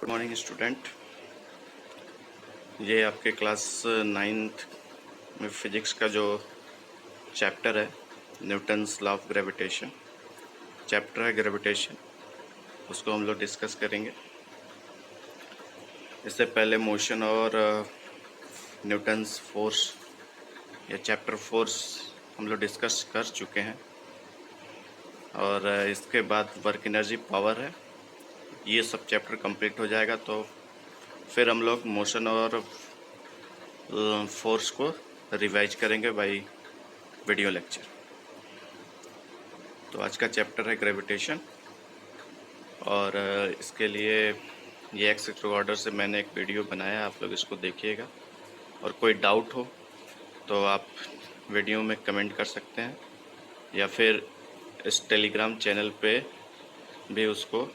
Good morning student. ये आपके class 9th में फिजिक्स का जो चैप्टर है Newton's law of gravitation chapter है ग्रेविटेशन, उसको हम लोग डिस्कस करेंगे। इससे पहले मोशन और न्यूटन्स फोर्स या चैप्टर फोर्स हम लोग डिस्कस कर चुके हैं, और इसके बाद वर्क एनर्जी पावर है। ये सब चैप्टर कंप्लीट हो जाएगा तो फिर हम लोग मोशन और फोर्स को रिवाइज करेंगे बाय वीडियो लेक्चर। तो आज का चैप्टर है ग्रेविटेशन, और इसके लिए ये एक्स ऑर्डर से मैंने एक वीडियो बनाया, आप लोग इसको देखिएगा। और कोई डाउट हो तो आप वीडियो में कमेंट कर सकते हैं, या फिर इस टेलीग्राम चैनल पे भी उसको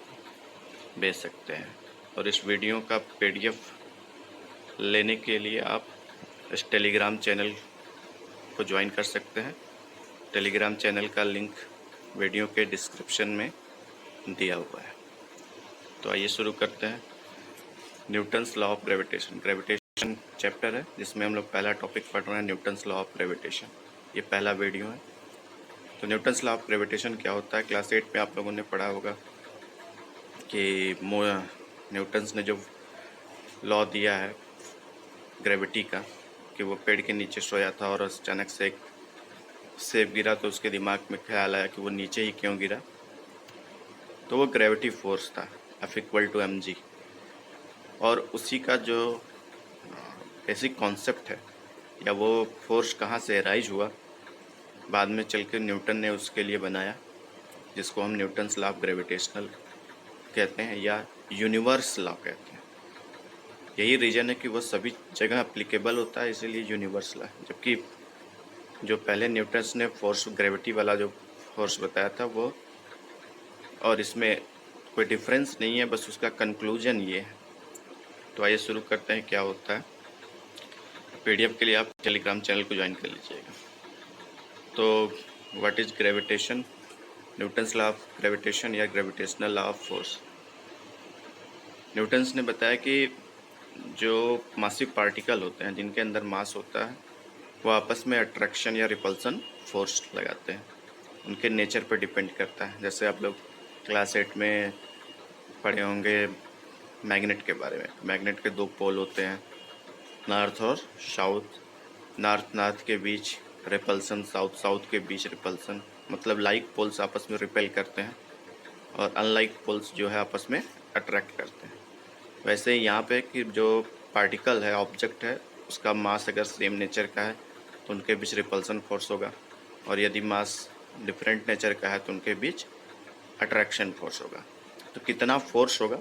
भेज सकते हैं। और इस वीडियो का PDF लेने के लिए आप इस टेलीग्राम चैनल को ज्वाइन कर सकते हैं। टेलीग्राम चैनल का लिंक वीडियो के डिस्क्रिप्शन में दिया हुआ है। तो आइए शुरू करते हैं। Newton's law of gravitation chapter है, जिसमें हम लोग पहला टॉपिक पढ़ रहे हैं न्यूटन्स लॉ ऑफ ग्रेविटेशन। ये पहला वीडियो है। तो न्यूटन्स लॉ ऑफ ग्रेविटेशन क्या होता है, क्लास 8 में आप लोगों ने पढ़ा होगा कि न्यूटन्स ने जो लॉ दिया है ग्रेविटी का, कि वो पेड़ के नीचे सोया था और अचानक से एक सेब गिरा, तो उसके दिमाग में ख्याल आया कि वो नीचे ही क्यों गिरा। तो वो ग्रेविटी फोर्स था, F=mg। और उसी का जो बेसिक कॉन्सेप्ट है, या वो फोर्स कहाँ से अराइज हुआ, बाद में चल के न्यूटन ने उसके लिए बनाया, जिसको हम न्यूटन्स लॉ ऑफ ग्रेविटेशनल कहते हैं या यूनिवर्स लॉ कहते हैं। यही रीज़न है कि वो सभी जगह अप्लीकेबल होता है, इसीलिए यूनिवर्स लॉ। जबकि जो पहले न्यूटन्स ने फोर्स ग्रेविटी वाला जो फोर्स बताया था वो, और इसमें कोई डिफरेंस नहीं है, बस उसका कंक्लूजन ये है। तो आइए शुरू करते हैं क्या होता है। PDF के लिए आप टेलीग्राम चैनल को ज्वाइन कर लीजिएगा। तो what is gravitation, Newton's law of gravitation या gravitational law of force. Newton's ने बताया कि जो मासिव पार्टिकल होते हैं, जिनके अंदर मास होता है, वो आपस में अट्रैक्शन या रिपल्सन फोर्स लगाते हैं। उनके नेचर पर डिपेंड करता है। जैसे आप लोग क्लास 8 में पढ़े होंगे मैग्नेट के बारे में। मैग्नेट के 2 पोल होते हैं, नॉर्थ और साउथ। नॉर्थ के बीच रिपल्सन, साउथ के बीच रिपल्सन, मतलब लाइक पोल्स आपस में रिपेल करते हैं और अनलाइक पोल्स जो है आपस में अट्रैक्ट करते हैं। वैसे ही यहाँ पे कि जो पार्टिकल है, ऑब्जेक्ट है, उसका मास अगर सेम नेचर का है तो उनके बीच रिपल्सन फोर्स होगा, और यदि मास डिफरेंट नेचर का है तो उनके बीच अट्रैक्शन फोर्स होगा। तो कितना फोर्स होगा,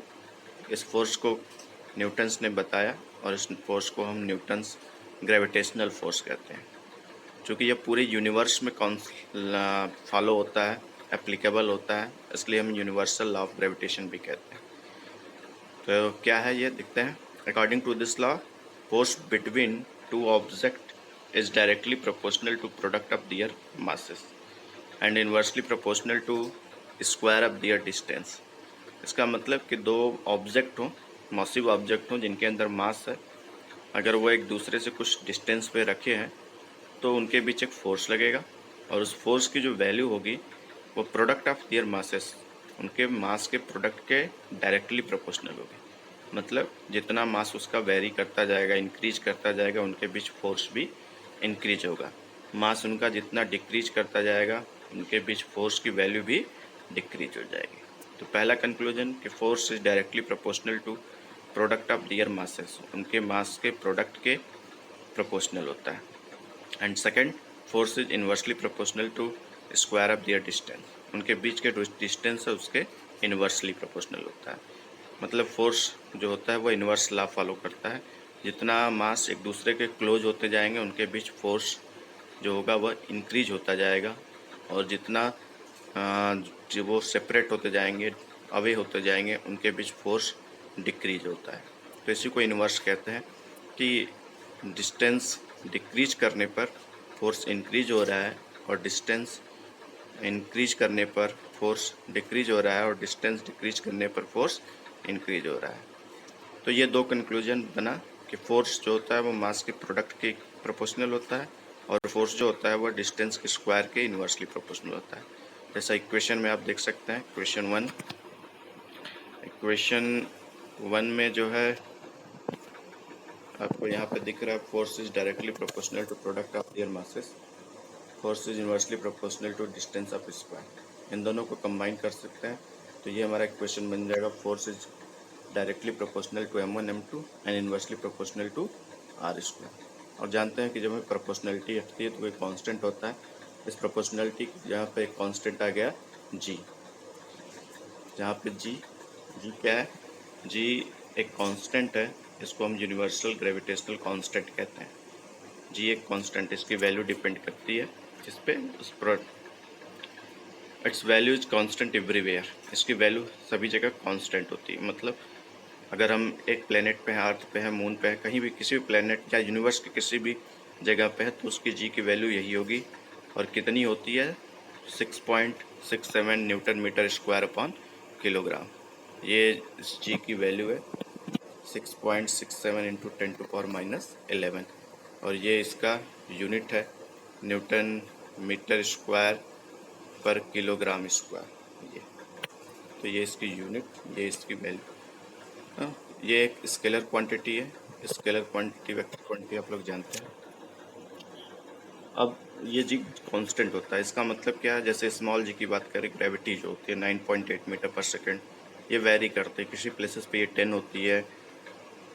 इस फोर्स को न्यूटन्स ने बताया, और इस फोर्स को हम न्यूटन्स ग्रेविटेशनल फोर्स कहते हैं। चूँकि यह पूरे यूनिवर्स में फॉलो होता है, एप्लीकेबल होता है, इसलिए हम यूनिवर्सल लॉ ऑफ ग्रेविटेशन भी कहते हैं। तो क्या है ये देखते हैं। According to this law, force between two object is directly proportional to product of their masses and inversely proportional to square of their distance. इसका मतलब कि 2 ऑब्जेक्ट हों, मॉसिव ऑब्जेक्ट हों, जिनके अंदर मास है, अगर वो एक दूसरे से कुछ डिस्टेंस पे रखे हैं तो उनके बीच एक फोर्स लगेगा, और उस फोर्स की जो वैल्यू होगी वो प्रोडक्ट ऑफ दियर मासेस, उनके मास के प्रोडक्ट के डायरेक्टली प्रोपोर्शनल होगी। मतलब जितना मास उसका वेरी करता जाएगा, इंक्रीज करता जाएगा, उनके बीच फोर्स भी इंक्रीज होगा। मास उनका जितना डिक्रीज करता जाएगा, उनके बीच फोर्स की वैल्यू भी डिक्रीज हो जाएगी। तो पहला कंक्लूजन कि force is directly proportional to product of their masses, उनके मास के प्रोडक्ट के प्रोपोर्शनल होता है। And second, force is inversely proportional to square of their distance, उनके बीच के डिस्टेंस है उसके इन्वर्सली प्रोपोर्शनल होता है। मतलब फोर्स जो होता है वो इन्वर्स लॉ फॉलो करता है। जितना मास एक दूसरे के क्लोज होते जाएंगे, उनके बीच फोर्स जो होगा वह इंक्रीज होता जाएगा, और जितना जो वो सेपरेट होते जाएंगे, अवे होते जाएंगे, उनके बीच फोर्स डिक्रीज होता है। तो इसी को इन्वर्स कहते हैं कि डिस्टेंस डिक्रीज करने पर फोर्स इंक्रीज हो रहा है, और डिस्टेंस इंक्रीज करने पर फोर्स डिक्रीज हो रहा है, और डिस्टेंस डिक्रीज करने पर फोर्स इंक्रीज हो रहा है। तो ये दो कंक्लूजन बना कि फोर्स जो होता है वो मास के प्रोडक्ट के प्रोपोर्शनल होता है और फोर्स जो होता है वो डिस्टेंस के स्क्वायर के इन्वर्सली प्रोपोर्शनल होता है। जैसा इक्वेशन में आप देख सकते हैं, इक्वेशन वन में जो है आपको यहाँ पे दिख रहा है, force is directly proportional to product of their masses, force is inversely proportional to distance of square. इन दोनों को कंबाइन कर सकते हैं तो ये हमारा इक्वेशन बन जाएगा, force is directly proportional to m1 m2 and inversely proportional to r square. और जानते हैं कि जब हमें प्रोपोर्शनलिटी रखती है तो एक कांस्टेंट होता है। इस प्रोपोर्शनलिटी यहाँ पे एक कांस्टेंट आ गया g, जहाँ पे g क्या है, g एक कांस्टेंट है, इसको हम यूनिवर्सल ग्रेविटेशनल कांस्टेंट कहते हैं। g एक कांस्टेंट, इसकी वैल्यू डिपेंड करती है इस पे, उस पर it's value is constant everywhere, इसकी वैल्यू सभी जगह कांस्टेंट होती है। मतलब अगर हम एक प्लेनेट पे हैं, अर्थ पे हैं, मून पे हैं, कहीं भी किसी भी प्लेनेट या यूनिवर्स के किसी भी जगह पे है तो उसकी जी की वैल्यू यही होगी। और कितनी होती है, 6.67 newton metre square upon kilogram. ये इस जी की वैल्यू है 6.67 इंटू 10⁻⁻11 और ये इसका यूनिट है न्यूटन मीटर स्क्वायर पर किलोग्राम स्क्वायर। ये तो ये इसकी यूनिट, ये इसकी वैल्यू। ये एक स्केलर क्वांटिटी है, स्केलर क्वांटिटी वेक्टर क्वांटिटी आप लोग जानते हैं। अब ये जी कांस्टेंट होता है, इसका मतलब क्या है, जैसे स्मॉल जी की बात करें, ग्रेविटी जो होती है 9.8 मीटर पर सेकेंड, ये वेरी करते हैं। किसी प्लेसेस पे ये 10 होती है,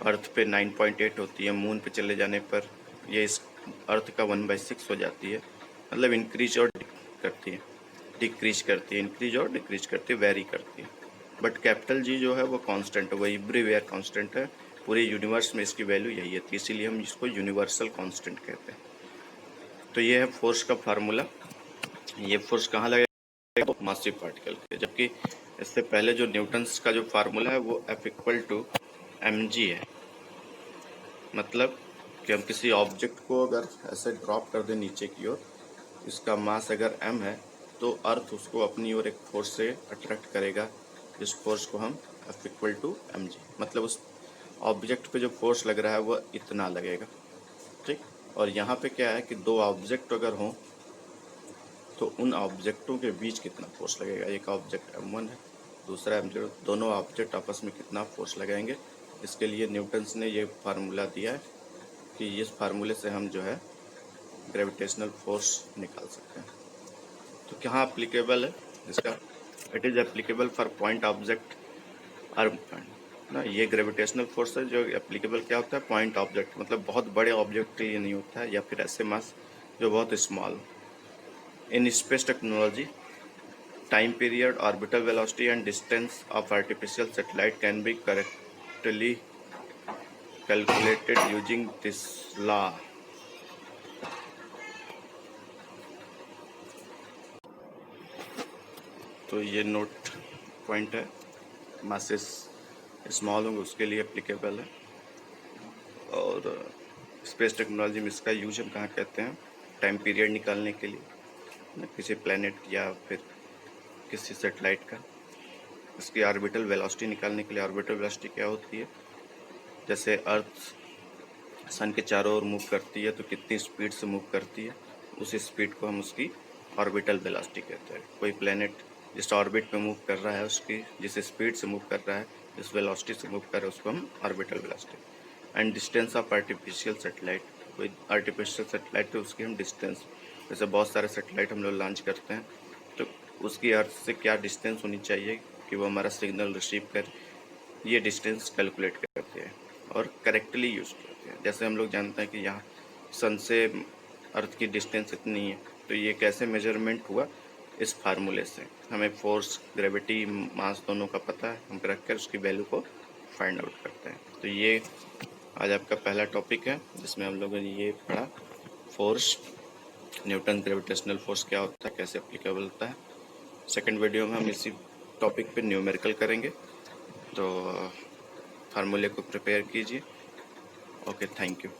अर्थ पे 9.8 होती है, मून पे चले जाने पर ये इस अर्थ का 1/6 हो जाती है। मतलब इंक्रीज और करती है, डिक्रीज करती है, इंक्रीज और डिक्रीज करती है, वेरी करती है। बट कैपिटल जी जो है वो कांस्टेंट है, वो एवरीवेयर कांस्टेंट है, पूरे यूनिवर्स में इसकी वैल्यू यही है, तो इसीलिए हम इसको यूनिवर्सल कांस्टेंट कहते हैं। तो ये है फोर्स का फार्मूला। ये फोर्स कहाँ लगेगा, तो मासिव पार्टिकल के, जबकि इससे पहले जो न्यूटन्स का जो फार्मूला है वो F=mg है। मतलब कि हम किसी ऑब्जेक्ट को अगर ऐसे ड्रॉप कर दें नीचे की ओर, इसका मास अगर m है तो अर्थ उसको अपनी ओर एक फोर्स से अट्रैक्ट करेगा, इस फोर्स को हम F=mg, मतलब उस ऑब्जेक्ट पे जो फोर्स लग रहा है वो इतना लगेगा, ठीक। और यहाँ पे क्या है कि दो ऑब्जेक्ट अगर हों तो उन ऑब्जेक्टों के बीच कितना फोर्स लगेगा, एक ऑब्जेक्ट m1 है, दूसरा m0, दोनों ऑब्जेक्ट आपस में कितना फोर्स लगाएंगे। इसके लिए न्यूटन्स ने ये फार्मूला दिया है कि इस फार्मूले से हम जो है ग्रेविटेशनल फोर्स निकाल सकते हैं। तो कहाँ एप्लीकेबल है इसका, it is applicable for point object और ना, ये ग्रेविटेशनल फोर्स है जो एप्लीकेबल क्या होता है, पॉइंट ऑब्जेक्ट, मतलब बहुत बड़े ऑब्जेक्ट के लिए नहीं होता है, या फिर ऐसे मास जो बहुत small. In space technology, time period, orbital velocity and distance of artificial satellite can be correctly calculated using this law. तो ये नोट पॉइंट है, मासेस स्मॉल होंगे उसके लिए एप्लीकेबल है। और स्पेस टेक्नोलॉजी में इसका यूज हम कहाँ कहते हैं, टाइम पीरियड निकालने के लिए ना, किसी प्लेनेट या फिर किसी सैटेलाइट का, इसकी ऑर्बिटल वेलोसिटी निकालने के लिए। ऑर्बिटल वेलोसिटी क्या होती है, जैसे अर्थ सन के चारों ओर मूव करती है तो कितनी स्पीड से मूव करती है, उस स्पीड को हम उसकी ऑर्बिटल वेलोसिटी कहते हैं। कोई प्लेनेट जिस ऑर्बिट में मूव कर रहा है, उसकी जिस स्पीड से मूव कर रहा है, जिस वेलोसिटी से मूव कर रहा है, उसको हम orbital velocity. And distance of artificial satellite, कोई आर्टिफिशियल सैटेलाइट है उसकी हम डिस्टेंस, जैसे बहुत सारे सैटेलाइट हम लोग लॉन्च करते हैं तो उसकी अर्थ से क्या डिस्टेंस होनी चाहिए कि वो हमारा सिग्नल रिसीव कर, ये डिस्टेंस कैलकुलेट करते हैं और करेक्टली यूज़ करते हैं। जैसे हम लोग जानते हैं कि यहाँ सन से अर्थ की डिस्टेंस इतनी है, तो ये कैसे मेजरमेंट हुआ, इस फार्मूले से हमें फोर्स, ग्रेविटी, मास दोनों का पता है, हम रख कर उसकी वैल्यू को फाइंड आउट करते हैं। तो ये आज आपका पहला टॉपिक है जिसमें हम लोगों ने ये पढ़ा, फोर्स, न्यूटन ग्रेविटेशनल फोर्स क्या होता है, कैसे एप्लीकेबल होता है। सेकंड वीडियो में हम इसी टॉपिक पे न्यूमेरिकल करेंगे, तो फार्मूले को प्रिपेयर कीजिए। Okay, thank you.